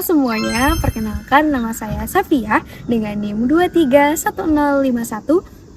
Halo semuanya, perkenalkan nama saya Safia dengan NIM 23105122200026.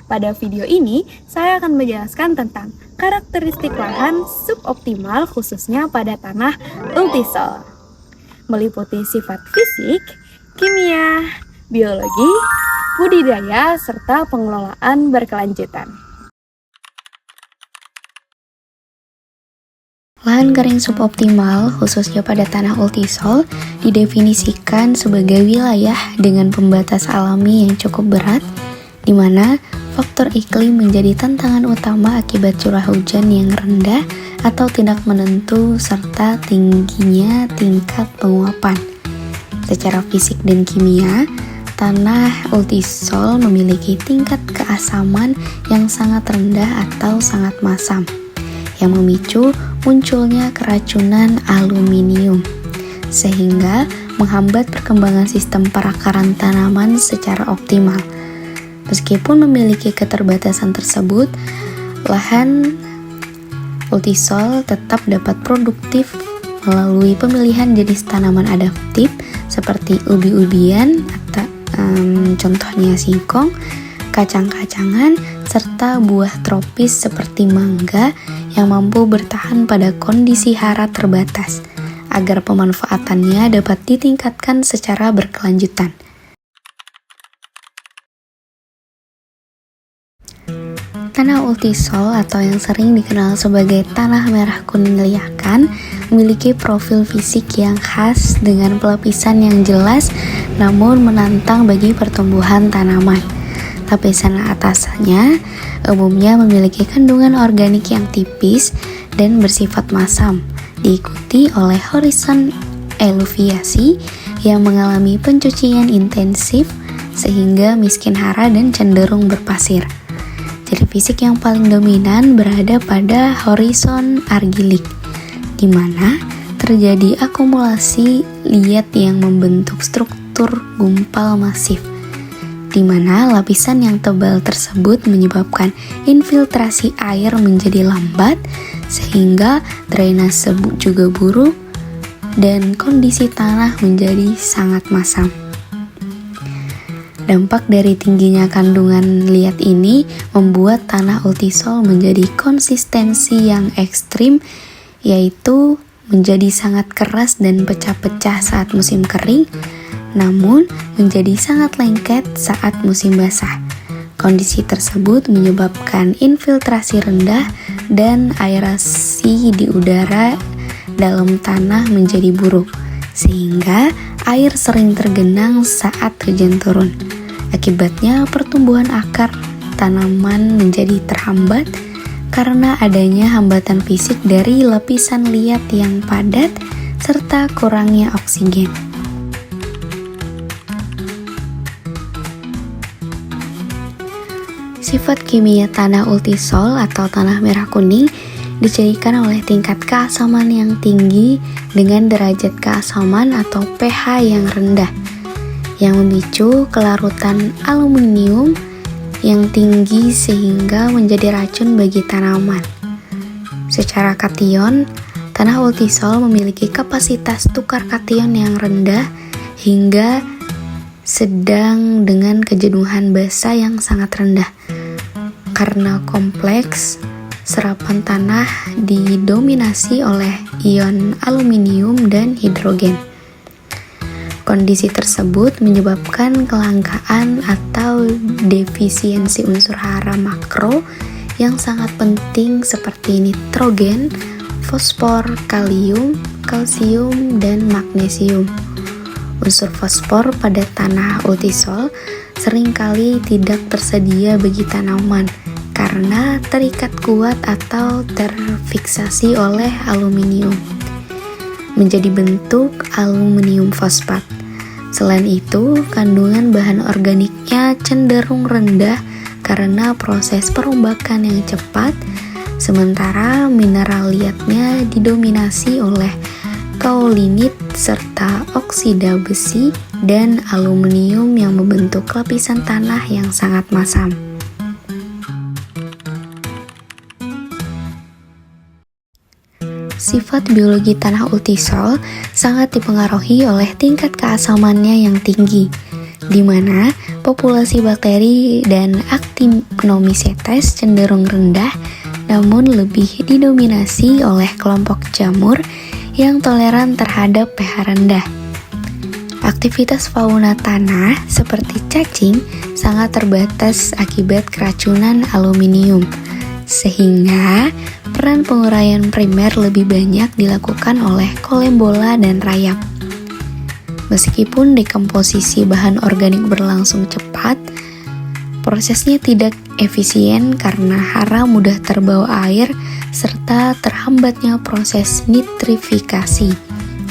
Pada video ini, saya akan menjelaskan tentang karakteristik lahan suboptimal khususnya pada tanah multisol. Meliputi sifat fisik, kimia, biologi, budidaya, serta pengelolaan berkelanjutan. Lahan kering suboptimal, khususnya pada tanah multisol, didefinisikan sebagai wilayah dengan pembatas alami yang cukup berat, di mana faktor iklim menjadi tantangan utama akibat curah hujan yang rendah atau tidak menentu serta tingginya tingkat penguapan. Secara fisik dan kimia, tanah multisol memiliki tingkat keasaman yang sangat rendah atau sangat masam, yang memicu munculnya keracunan aluminium, sehingga menghambat perkembangan sistem perakaran tanaman secara optimal. Meskipun memiliki keterbatasan tersebut, lahan multisol tetap dapat produktif melalui pemilihan jenis tanaman adaptif seperti ubi-ubian, atau contohnya singkong, kacang-kacangan, serta buah tropis seperti mangga yang mampu bertahan pada kondisi hara terbatas, agar pemanfaatannya dapat ditingkatkan secara berkelanjutan. Tanah multisol atau yang sering dikenal sebagai tanah merah kuning liakan memiliki profil fisik yang khas dengan pelapisan yang jelas namun menantang bagi pertumbuhan tanaman. Lapisan atasnya umumnya memiliki kandungan organik yang tipis dan bersifat masam, diikuti oleh horizon eluviasi yang mengalami pencucian intensif sehingga miskin hara dan cenderung berpasir. Ciri fisik yang paling dominan berada pada horizon argilik, di mana terjadi akumulasi liat yang membentuk struktur gumpal masif, di mana lapisan yang tebal tersebut menyebabkan infiltrasi air menjadi lambat sehingga drainase juga buruk dan kondisi tanah menjadi sangat masam. Dampak dari tingginya kandungan liat ini membuat tanah multisol menjadi konsistensi yang ekstrim, yaitu menjadi sangat keras dan pecah-pecah saat musim kering, namun menjadi sangat lengket saat musim basah. Kondisi tersebut menyebabkan infiltrasi rendah dan aerasi di udara dalam tanah menjadi buruk, sehingga air sering tergenang saat hujan turun. Akibatnya pertumbuhan akar tanaman menjadi terhambat karena adanya hambatan fisik dari lapisan liat yang padat serta kurangnya oksigen. Sifat kimia tanah multisol atau tanah merah kuning dijadikan oleh tingkat keasaman yang tinggi dengan derajat keasaman atau pH yang rendah, yang memicu kelarutan aluminium yang tinggi sehingga menjadi racun bagi tanaman. Secara kation, tanah multisol memiliki kapasitas tukar kation yang rendah hingga sedang dengan kejenuhan basa yang sangat rendah. Karena kompleks, serapan tanah didominasi oleh ion aluminium dan hidrogen. Kondisi tersebut menyebabkan kelangkaan atau defisiensi unsur hara makro yang sangat penting seperti nitrogen, fosfor, kalium, kalsium, dan magnesium. Unsur fosfor pada tanah multisol seringkali tidak tersedia bagi tanaman karena terikat kuat atau terfiksasi oleh aluminium menjadi bentuk aluminium fosfat. Selain itu, kandungan bahan organiknya cenderung rendah karena proses perombakan yang cepat, sementara mineral liatnya didominasi oleh kaolinit serta oksida besi dan aluminium yang membentuk lapisan tanah yang sangat masam. Sifat biologi tanah ultisol sangat dipengaruhi oleh tingkat keasamannya yang tinggi, di mana populasi bakteri dan Actinomycetes cenderung rendah, namun lebih didominasi oleh kelompok jamur yang toleran terhadap pH rendah. Aktivitas fauna tanah seperti cacing sangat terbatas akibat keracunan aluminium, sehingga peran penguraian primer lebih banyak dilakukan oleh kolembola dan rayap. Meskipun dekomposisi bahan organik berlangsung cepat, prosesnya tidak efisien karena hara mudah terbawa air serta terhambatnya proses nitrifikasi.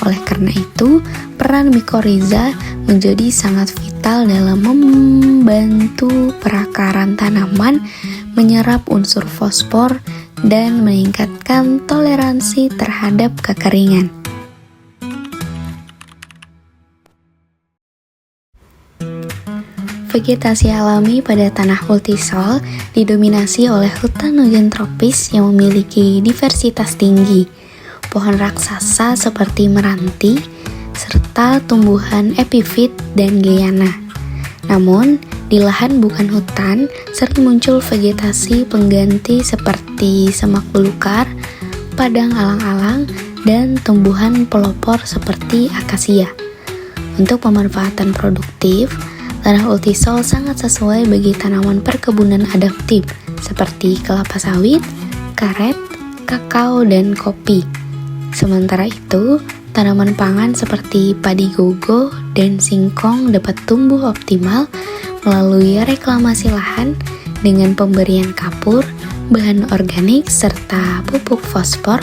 Oleh karena itu, peran mikoriza menjadi sangat vital dalam membantu perakaran tanaman, menyerap unsur fosfor, dan meningkatkan toleransi terhadap kekeringan. Vegetasi alami pada tanah ultisol didominasi oleh hutan hujan tropis yang memiliki diversitas tinggi, pohon raksasa seperti meranti, serta tumbuhan epifit dan liana. Namun, di lahan bukan hutan, sering muncul vegetasi pengganti seperti semak belukar, padang alang-alang, dan tumbuhan pelopor seperti akasia. Untuk pemanfaatan produktif, tanah ultisol sangat sesuai bagi tanaman perkebunan adaptif seperti kelapa sawit, karet, kakao, dan kopi. Sementara itu, tanaman pangan seperti padi gogo dan singkong dapat tumbuh optimal melalui reklamasi lahan dengan pemberian kapur, bahan organik, serta pupuk fosfor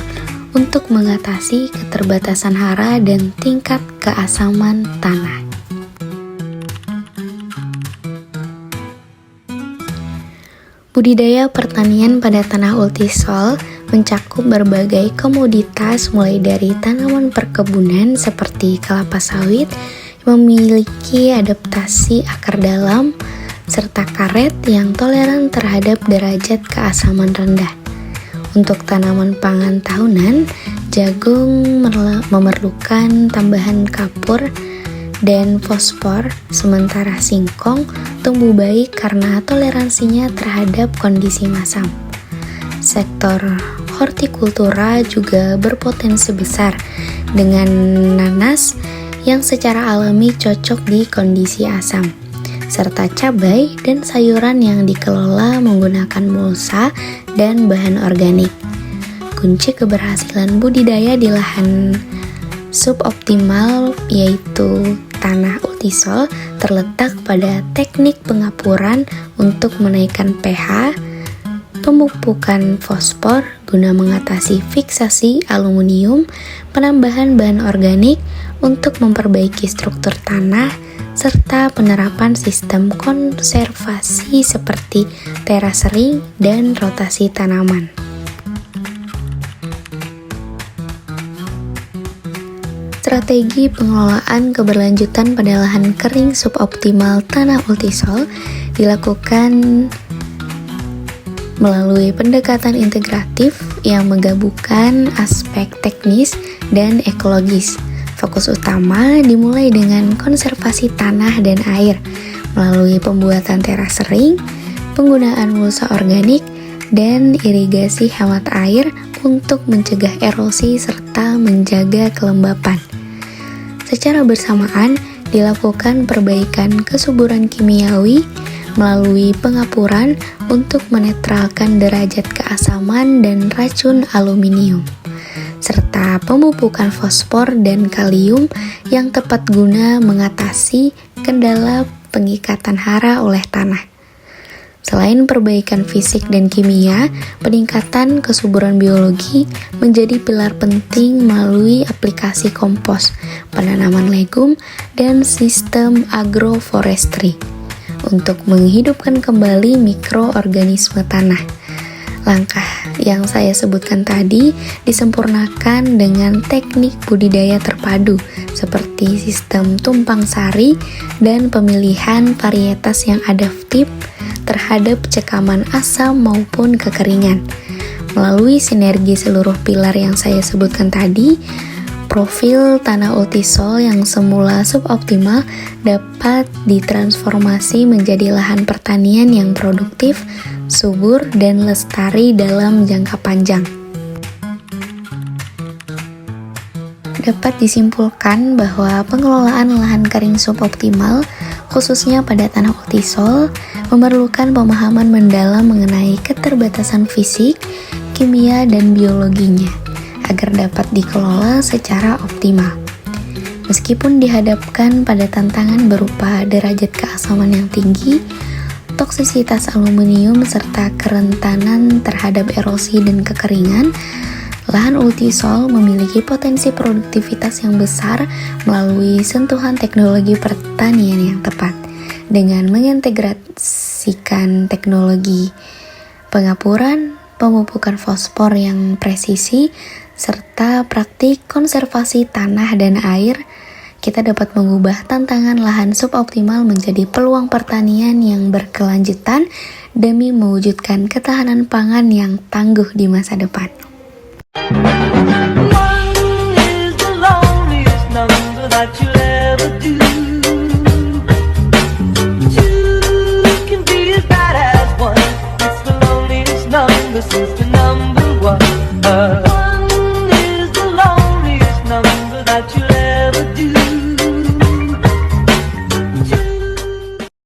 untuk mengatasi keterbatasan hara dan tingkat keasaman tanah. Budidaya pertanian pada tanah ultisol mencakup berbagai komoditas mulai dari tanaman perkebunan seperti kelapa sawit yang memiliki adaptasi akar dalam, serta karet yang toleran terhadap derajat keasaman rendah. Untuk tanaman pangan tahunan, jagung memerlukan tambahan kapur dan fosfor, sementara singkong tumbuh baik karena toleransinya terhadap kondisi masam. Sektor hortikultura juga berpotensi besar dengan nanas yang secara alami cocok di kondisi asam, serta cabai dan sayuran yang dikelola menggunakan mulsa dan bahan organik. Kunci keberhasilan budidaya di lahan suboptimal yaitu tanah ultisol terletak pada teknik pengapuran untuk menaikkan pH, pemupukan fosfor guna mengatasi fiksasi aluminium, penambahan bahan organik untuk memperbaiki struktur tanah, serta penerapan sistem konservasi seperti terasering dan rotasi tanaman. Strategi pengelolaan keberlanjutan pada lahan kering suboptimal tanah ultisol dilakukan melalui pendekatan integratif yang menggabungkan aspek teknis dan ekologis. Fokus utama dimulai dengan konservasi tanah dan air melalui pembuatan terasering, penggunaan mulsa organik, dan irigasi hemat air untuk mencegah erosi serta menjaga kelembapan. Secara bersamaan, dilakukan perbaikan kesuburan kimiawi melalui pengapuran untuk menetralkan derajat keasaman dan racun aluminium, serta pemupukan fosfor dan kalium yang tepat guna mengatasi kendala pengikatan hara oleh tanah. Selain perbaikan fisik dan kimia, peningkatan kesuburan biologi menjadi pilar penting melalui aplikasi kompos, penanaman legum, dan sistem agroforestry untuk menghidupkan kembali mikroorganisme tanah. Langkah yang saya sebutkan tadi disempurnakan dengan teknik budidaya terpadu seperti sistem tumpang sari dan pemilihan varietas yang adaptif terhadap cekaman asam maupun kekeringan. Melalui sinergi seluruh pilar yang saya sebutkan tadi, profil tanah Ultisol yang semula suboptimal dapat ditransformasi menjadi lahan pertanian yang produktif, subur, dan lestari dalam jangka panjang. Dapat disimpulkan bahwa pengelolaan lahan kering suboptimal, khususnya pada tanah Ultisol, memerlukan pemahaman mendalam mengenai keterbatasan fisik, kimia, dan biologinya, agar dapat dikelola secara optimal. Meskipun dihadapkan pada tantangan berupa derajat keasaman yang tinggi, toksisitas aluminium, serta kerentanan terhadap erosi dan kekeringan, lahan Ultisol memiliki potensi produktivitas yang besar melalui sentuhan teknologi pertanian yang tepat, dengan mengintegrasikan teknologi pengapuran, pemupukan fosfor yang presisi, serta praktik konservasi tanah dan air. Kita dapat mengubah tantangan lahan suboptimal menjadi peluang pertanian yang berkelanjutan demi mewujudkan ketahanan pangan yang tangguh di masa depan.